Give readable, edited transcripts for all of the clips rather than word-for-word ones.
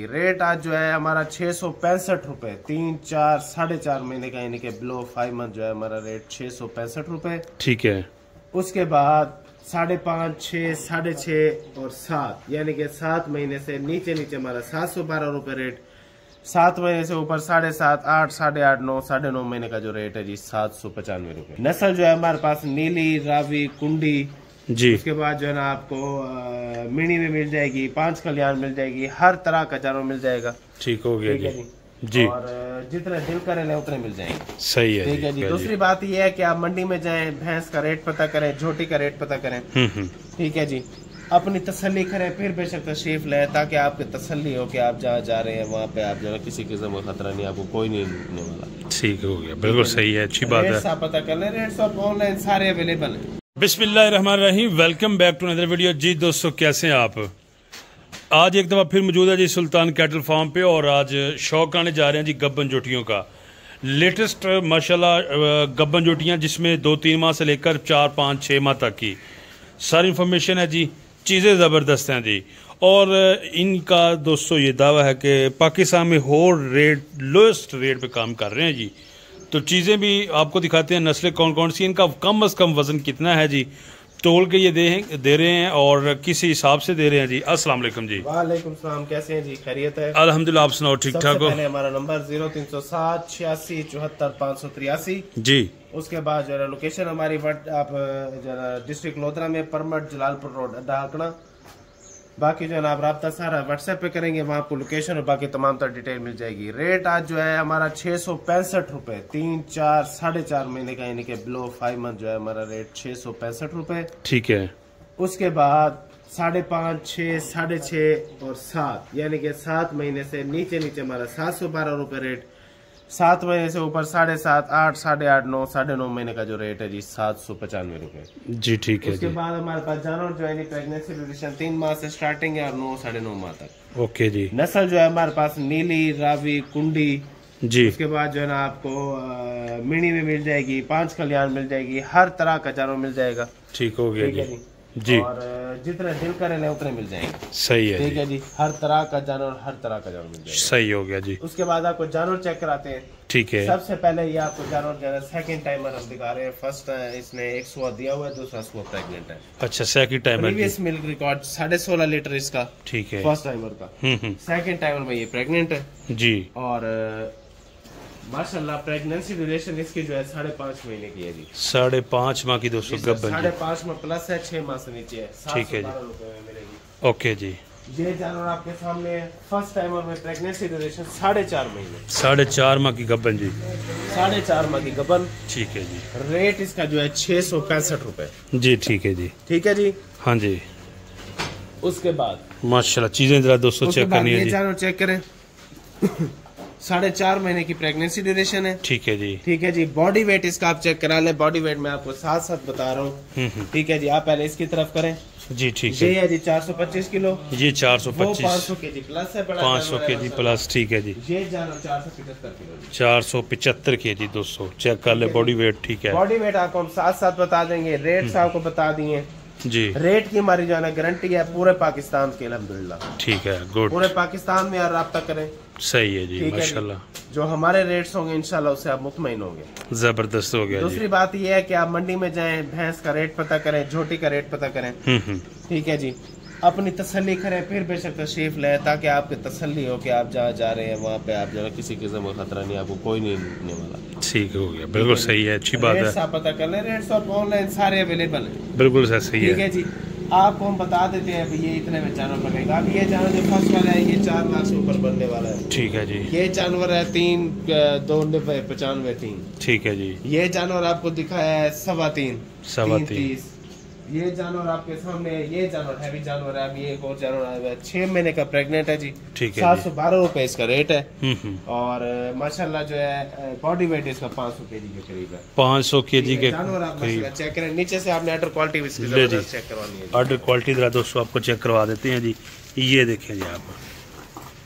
की। रेट आज जो है हमारा 665 रुपए, 3, 4, 4.5 महीने का, यानी कि बिलो 5 मंथ जो है हमारा रेट 665 रुपए। ठीक है। उसके बाद 5.5, 6, 6.5 और 7, यानी कि 7 महीने से नीचे हमारा 712 रुपए रेट। 7 महीने से ऊपर 7.5, 8, 8.5, 9, 9.5 महीने का जो रेट है जी 795 रुपए। नस्ल जो है हमारे पास नीली, रावी, कुंडी जी। उसके बाद जो है ना आपको मिनी में मिल जाएगी, 5 कल्याण मिल जाएगी, हर तरह का जानवर मिल जाएगा। ठीक हो गया जी। जी, और जितने दिल करे ले उतने मिल जाएंगे। सही है, ठीक है जी। दूसरी बात ये है कि आप मंडी में जाएं, भैंस का रेट पता करें, झोटी का रेट पता करें। ठीक है जी, अपनी तसल्ली करें, फिर बेशक तशरीफ ले, ताकि आपकी तसल्ली हो कि आप जहाँ जा रहे हैं वहाँ पे आप जो है किसी किस्म का खतरा नहीं, आपको कोई नहीं लूटने वाला। ठीक हो गया, बिल्कुल सही है, अच्छी बात है। आप पता कर लें, रेट्स ऑनलाइन सारे अवेलेबल है। बिस्मिल्लाहिर्रहमानिर्रहीम, welcome back to another video. जी दोस्तों, कैसे हैं आप? आज एक दफ़ा फिर मौजूद है जी सुल्तान कैटल फार्म पे, और आज शौक आने जा रहे हैं जी गब्बन जोटियों का। लेटेस्ट माशाल्लाह गब्बन जोटियाँ, जिसमें 2-3 माह से लेकर 4, 5, 6 माह तक की सारी इन्फॉर्मेशन है जी। चीज़ें ज़बरदस्त हैं जी, और इनका दोस्तों ये दावा है कि पाकिस्तान में होल रेट, लोएस्ट रेट पे काम कर रहे हैं जी। तो चीज़ें भी आपको दिखाते हैं, नस्लें कौन कौन सी, इनका कम अज़ कम वज़न कितना है जी, तोल के ये दे रहे हैं और किस हिसाब से दे रहे हैं जी। अस्सलाम वालेकुम जी। वालेकुम सलाम, कैसे हैं जी? खैरियत है? अल्हम्दुलिल्लाह, आप सुनाओ, ठीक ठाक हो? हमारा नंबर 0307 86 74 583 जी। उसके बाद जो है लोकेशन हमारी आप जो है डिस्ट्रिक्ट लोधरा में, परमट जलालपुर रोड, अड्डा हाकना। बाकी जो है ना आप रब्ता सारा व्हाट्सएप पे करेंगे, वहाँ आपको लोकेशन और बाकी तमाम तर डिटेल मिल जाएगी। रेट आज जो है हमारा 665 रुपए, 3, 4, 4.5 महीने का, यानी कि बिलो 5 मंथ जो है हमारा रेट 665 रुपए। ठीक है। उसके बाद 5.5, 6, 6.5 और 7, यानी कि 7 महीने से नीचे हमारा 712 रुपए रेट। 7 महीने से ऊपर 7.5, 8, 8.5, 9, 9.5 महीने का जो रेट है जी 795 रुपए जी। ठीक है। उसके बाद हमारे पास जानवर जो है प्रेगनेंसी ड्यूरेशन 3 माह से स्टार्टिंग है और 9, 9.5 माह तक। ओके जी। नस्ल जो है हमारे पास नीली, रावी, कुंडी जी। उसके बाद जो है ना आपको मिनी में मिल जाएगी, 5 कल्याण मिल जाएगी, हर तरह का जानवर मिल जाएगा। ठीक हो गया जी। जी, और जितने दिल करे ले उतने मिल जाएंगे। सही है, ठीक है जी। हर तरह का जानवर, हर तरह का जानवर मिल जाएगा। सही हो गया जी। उसके बाद आपको जानवर चेक कराते हैं। ठीक है। सबसे पहले ये आपको जानवर जो है सेकंड टाइमर हम दिखा रहे हैं। फर्स्ट इसने 1 सुआ दिया हुआ है, दूसरा सुआ प्रेग्नेंट है। अच्छा, second timer. Previous milk record 16.5 litre इसका। ठीक है, फर्स्ट टाइमर का। सेकंड टाइमर में ये प्रेग्नेंट है जी। और माशाल्लाह प्रेगनेंसी ड्यूरेशन इसकी जो है 5.5 महीने की है जी। 5.5 माह की दोस्तों गब्बन। 5.5 माह प्लस है, 6 माह से नीचे है। ठीक है जी। ओके जी। ये जानवर आपके सामने फर्स्ट टाइमर में प्रेगनेंसी ड्यूरेशन 4.5 महीने। 4.5 माह की गब्बन जी। 4.5 माह की गब्बन। ठीक है जी। रेट इसका जो है 665 रुपए जी। ठीक है जी। ठीक है जी। हाँ जी। उसके बाद माशाल्लाह चीजें जरा दोस्तों चेक करनी है जी। जानवर चेक करें। 4.5 महीने की प्रेगनेंसी ड्यूरेशन है। ठीक है जी। ठीक है जी। बॉडी वेट इसका आप चेक करा ले। बॉडी वेट मैं आपको साथ साथ बता रहा हूँ। ठीक है जी। आप पहले इसकी तरफ करें जी। ठीक है। ये है जी 425 किलो। ये 425। 500 केजी प्लस है। 500 केजी प्लस। ठीक है जी। ये जानवर 475 किलो। 475 केजी दोस्तों, चेक कर ले बॉडी वेट। ठीक है। बॉडी वेट आपको हम साथ साथ बता देंगे, रेट्स आपको बता दिए जी। रेट की हमारी जो है ना गारंटी है पूरे पाकिस्तान की, अल्हम्दुलिल्लाह। ठीक है, गुड। पूरे पाकिस्तान में यार रब्ता करें। सही है जी, माशाल्लाह। जो हमारे रेट्स होंगे इंशाल्लाह उससे आप मुतमईन होंगे। जबरदस्त हो गया। दूसरी बात यह है कि आप मंडी में जाएं, भैंस का रेट पता करें, झोटी का रेट पता करें। ठीक है जी। अपनी तसल्ली करें, फिर बेशक तशरीफ ले, ताकि आपकी तसल्ली हो कि आप जहाँ जा रहे हैं वहाँ पे आप जो है किसी किस्म का खतरा नहीं, आपको कोई नहीं लूटने वाला। ठीक हो गया, बिल्कुल सही है, अच्छी बात है। आप पता कर लें, रेट्स ऑनलाइन सारे अवेलेबल है। बिल्कुल सही है। ठीक है जी। आपको हम बता देते हैं ये इतने में जानवर बनेगा। अब ये जानवर जो फर्स्ट वाला है ये 4 लाख से ऊपर बनने वाला है। ठीक है जी। ये जानवर है 3, 2, 95, 3। ठीक है जी। ये जानवर आपको दिखाया है 3.25। ये जानवर आपके सामने, ये जानवर हैवी जानवर है। अब ये एक और जानवर आया हुआ है 6 महीने का प्रेग्नेंट है जी। ठीक है। 712 रुपए इसका रेट है। और माशाल्लाह जो है बॉडी वेट इसका 500 केजी के करीब है। 500 केजी के जानवर आप चेक करें। नीचे से आपने अडर क्वालिटी चेक करवानी है। अडर क्वालिटी जरा दोस्तों आपको चेक करवा देते हैं जी। ये देखें जी आप।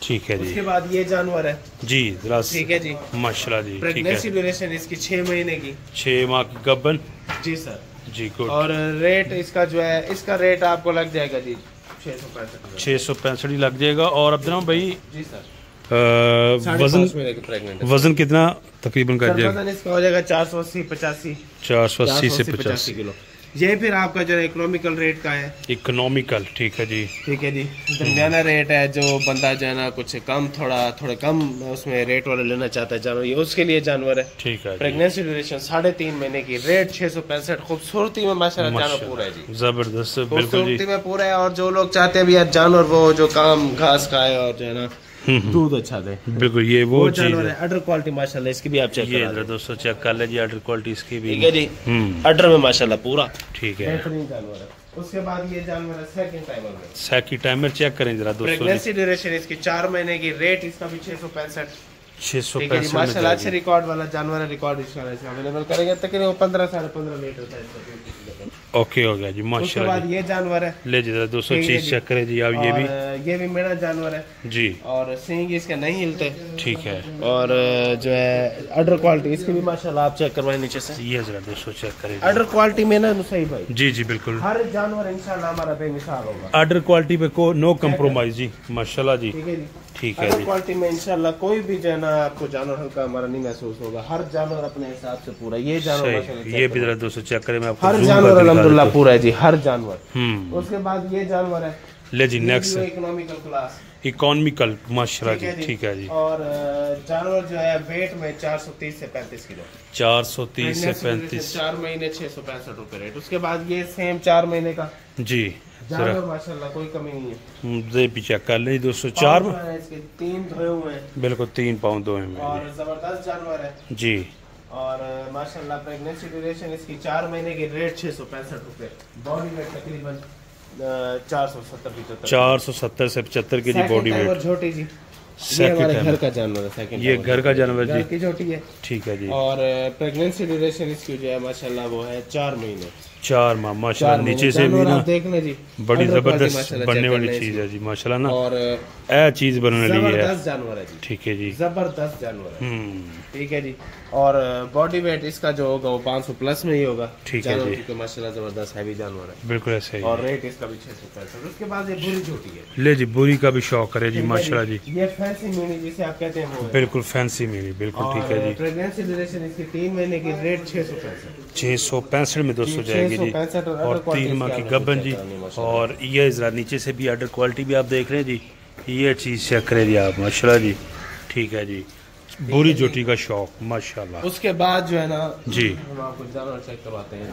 ठीक है जी। उसके बाद ये जानवर है जी। ठीक है जी, माशाल्लाह जी। प्रेगनेंसी ड्यूरेशन इसकी 6 महीने की, 6 माह की गब्बन जी सर जी। गुड। और रेट इसका जो है, इसका रेट आपको लग जाएगा जी 665 ही लग जाएगा। और अब्दुल भाई जी सर, वजन कितना तकरीबन कर जाएगा? वजन इसका हो जाएगा 480 से 85 किलो। ये फिर आपका जो इकोनॉमिकल रेट का है। इकोनॉमिकल, ठीक है जी, ठीक है जी। दरमियाना रेट है, जो बंदा जो है ना कुछ कम थोड़ा कम उसमें रेट वाला लेना चाहता है जानवर, ये उसके लिए जानवर है। ठीक है। प्रेगनेंसी ड्यूरेशन 3.5 महीने की, रेट 665। खूबसूरती में माशाल्लाह जानवर पूरा है जी, जबरदस्त, बिल्कुल जी, खूबसूरती में पूरा है। और जो लोग चाहते हैं भी यार जानवर वो जो काम घास खाए और जो है ना दूध अच्छा दे, बिल्कुल ये वो चीज है। अडर क्वालिटी माशाल्लाह इसकी भी आप चेक करें दोस्तों, चेक कर लीजिए अडर क्वालिटी इसकी भी, ठीक है जी। अडर में माशाल्लाह पूरा ठीक है, बेहतरीन जानवर है। उसके बाद ये जानवर है सेकंड टाइमर में। सेकंड टाइमर चेक करें जरा दोस्तों। प्रेगनेंसी ड्यूरेशन इसकी 4 महीने की, रेट इसका भी 665 में माशाल्लाह अच्छे रिकॉर्ड वाला जानवर है। रिकॉर्ड इसका अवेलेबल करेंगे तकरीबन 15-15.5 लीटर का। ओके हो गया जी माशाल्लाह। उसके बाद ये जानवर है, ले जी दोस्तों चीज चेक करें जी आप। ये भी मेरा जानवर है जी, और सींग इसके नहीं हिलते, ठीक है। और जो है अडर क्वालिटी इसकी भी माशाल्लाह आप चेक करवाएं नीचे से। ये जरा दोस्तों चेक करें अडर क्वालिटी में ना सही भाई, जी जी बिल्कुल, हर जानवर इंशाल्लाह हमारा बेमिसाल होगा। अडर क्वालिटी पे को नो कम्प्रोमाइज जी माशाल्लाह जी, ठीक है जी, ठीक है जी। क्वालिटी में इंशाल्लाह कोई भी जो है ना आपको जानवर हल्का हमारा नहीं महसूस होगा, हर जानवर अपने हिसाब से पूरा। ये जानवर ये भी जरा दोस्तों चेक करें, मैं आपको हर जानवर अल्हम्दुलिल्लाह पूरा है जी, हर जानवर। उसके बाद ये जानवर है, ले जी नेक्स्ट इकोनॉमिकल क्लास, इकोनॉमिकल माशाल्लाह जी, ठीक है जी। और जानवर जो है वेट में 430 से 35 किलो, 430 से 35, 4 महीने 665 रुपए रेट। उसके बाद ये सेम 4 महीने का जी जानवर माशाल्लाह कोई कमी नहीं है। ये भी चेक कर ले दोस्तों, 4 इसके 3 धोए हुए हैं, बिल्कुल 3 पाउंड धोए हुए और जबरदस्त जानवर है जी। और माशाल्लाह प्रेगनेंसी ड्यूरेशन इसकी 4 महीने की, रेट 665 रुपए, बॉडी वेट तकरीबन 470 से 75 के जी बॉडी वेट। छोटी जी, ये हमारे घर का जानवर है, सेकंड ये घर का जानवर जी की छोटी है, ठीक है जी। और प्रेगनेंसी ड्यूरेशन इसकी जो है माशाल्लाह वो है 4 महीने, 4 माह माशाल्लाह। नीचे से भी ना देख ले जी, बड़ी जबरदस्त बनने वाली चीज है जी माशाल्लाह ना, और ए चीज बनने वाली है, जबरदस्त जानवर है जी, ठीक है जी, जबरदस्त जानवर है, ठीक है जी। और बॉडी वेट इसका जो होगा वो 500 प्लस में ही होगा, ठीक है जी, तो माशाल्लाह जबरदस्त हैवी जानवर है, बिल्कुल ऐसे ही। और रेट इसका भी 665। उसके बाद ये बुरी छोटी है, ले जी बुरी का भी शौक करे जी माशाल्लाह जी, ये फैंसी मीनी जिसे आप कहते हैं वो है, बिल्कुल फैंसी मीनी, बिल्कुल ठीक है जी। प्रेगनेंसी ड्यूरेशन इसकी 3 महीने की, रेट 665 में दोस्तों जाएगी जी, और 3 माह की गबन जी। और ये जरा नीचे से भी अडर क्वालिटी भी आप देख रहे हैं जी, ये चीज चेक करें जी आप माशाल्लाह जी, ठीक है जी, बुरी जोटी का शौक माशाल्लाह। उसके बाद जो है ना जी हम आपको जानवर चेक करवाते हैं जी,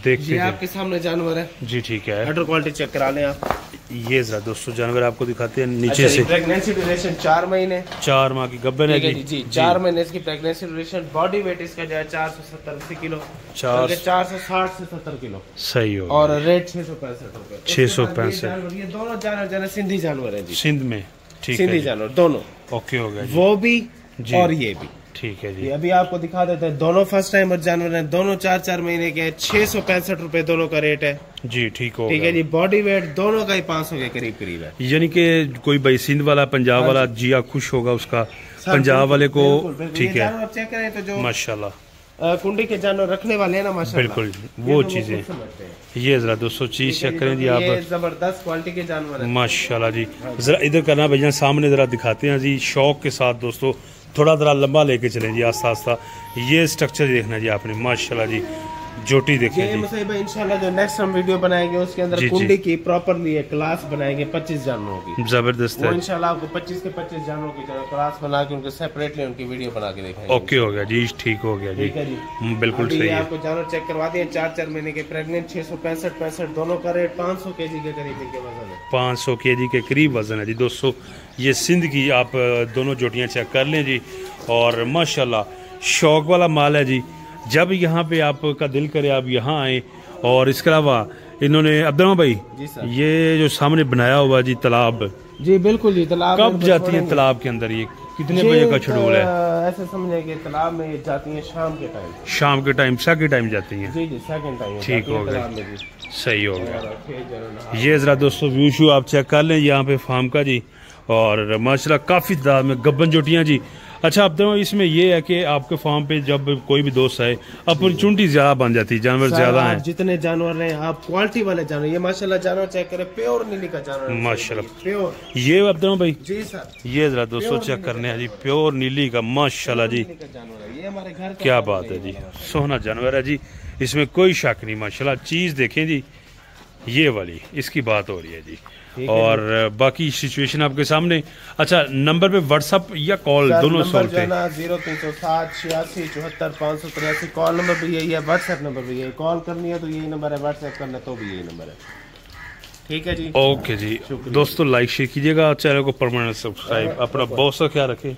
देखते हैं आपके सामने जानवर है जी, ठीक है, अडर क्वालिटी चेक करा लें आप। ये जरा दोस्तों जानवर आपको दिखाते हैं नीचे से। प्रेगनेंसी ड्यूरेशन 4 महीने, 4 माह की गब्बन है जी, 4 महीने इसकी प्रेगनेंसी ड्यूरेशन। बॉडी वेट इसका जो है 470 किलो, 460 से 70 किलो, सही हो। और रेट 665 रुपए, 665। ये दोनों जानवर सिंधी जानवर है जी, सिंध में, ठीक है, सिंधी जानवर दोनों, ओके हो गया जी। वो भी और ये भी, ठीक है जी। ये अभी आपको दिखा देते हैं, दोनों फर्स्ट टाइमर जानवर हैं, दोनों 4-4 महीने के हैं, 665 रुपए दोनों का रेट है जी, ठीक हो, ठीक है जी। बॉडी वेट दोनों का ही 500 के करीब है, यानी कि कोई भाई सिंध वाला पंजाब वाला जिया खुश होगा उसका, पंजाब वाले को, ठीक है, चेक करें तो जो माशाल्लाह कुंडी के जानवर रखने वाले हैं ना माशाल्लाह, बिल्कुल वो चीजें। ये जरा दोस्तों चीज चेक करें जी आप, जबरदस्त क्वालिटी के जानवर हैं माशाल्लाह जी। जरा इधर करना भैया, सामने जरा दिखाते हैं जी शौक के साथ दोस्तों, थोड़ा जरा लंबा लेके चलें जी आस्ता आस्ता। ये स्ट्रक्चर देखना जी आपने माशाल्लाह जी, जोटी देखें जी। मुसैब भाई इंशाल्लाह जो नेक्स्ट हम वीडियो बनाएंगे उसके अंदर कुंडी की प्रॉपरली एक क्लास बनाएंगे 25 जानवरों की, जबरदस्त है इंशाल्लाह आपको 25 के 25 जानवरों की क्लास बना के उनको सेपरेटली उनकी वीडियो बना के दिखाएंगे। ओके हो गया जी, ठीक हो गया जी, बिल्कुल सही है। आपको जानवर चेक करवा दिए, 4-4 महीने के प्रेग्नेंट, 665 दोनों का रेट 500 kg के करीब इनके वजन है, 500 kg के करीब वजन है जी दोस्तों। ये सिंध की आप दोनों जोटियां चेक कर लें जी, और माशाल्लाह शौक वाला माल है जी। जब यहाँ पे आपका दिल करे आप यहाँ आए। और इसके अलावा इन्होंने अब्दुल भाई ये जो सामने बनाया हुआ जी तालाब, जी बिल्कुल जी, तालाब कब जाती है तालाब के अंदर, ये कितने बजे का शेड्यूल है? ऐसे समझे कि तालाब में ये जाती है शाम के टाइम, शाम के टाइम, सेकंड टाइम जाती हैं जी जी, सेकंड टाइम, ठीक हो गया, सही हो गया। ये जरा दोस्तों व्यू शू आप चेक कर लें यहाँ पे फार्म का जी, और माशाल्लाह काफ़ी तादाद में गब्बन जोटियाँ जी अच्छा अब तो इसमें ये है कि आपके फार्म पे जब कोई भी दोस्त आए अपॉर्चुनिटी ज्यादा बन जाती है, जानवर ज्यादा हैं। जितने जानवर हैं आप क्वालिटी वाले जानवर, ये माशाल्लाह जानवर चेक करें, प्योर नीली का जानवर माशाल्लाह प्योर। ये अब्दुल भाई जी सर, ये जरा दोस्तों चेक करने हैं जी, प्योर नीली का माशाल्लाह जी, ये हमारे घर का क्या बात है जी, सोहना जानवर है जी, इसमें कोई शक नहीं माशाल्लाह। चीज देखें जी, ये वाली इसकी बात हो रही है जी, और बाकी सिचुएशन आपके सामने। अच्छा नंबर पे व्हाट्सअप या कॉल दोनों नंबर 0307 86 74 583 कॉल नंबर भी यही है, व्हाट्सएप नंबर भी यही, कॉल करनी है तो यही नंबर है, व्हाट्सएप करना तो भी यही नंबर है। ठीक है जी, ओके जी दोस्तों, लाइक शेयर कीजिएगा, चैनल को परमानेंट सब्सक्राइब, अपना बहुत सा ख्याल रखें।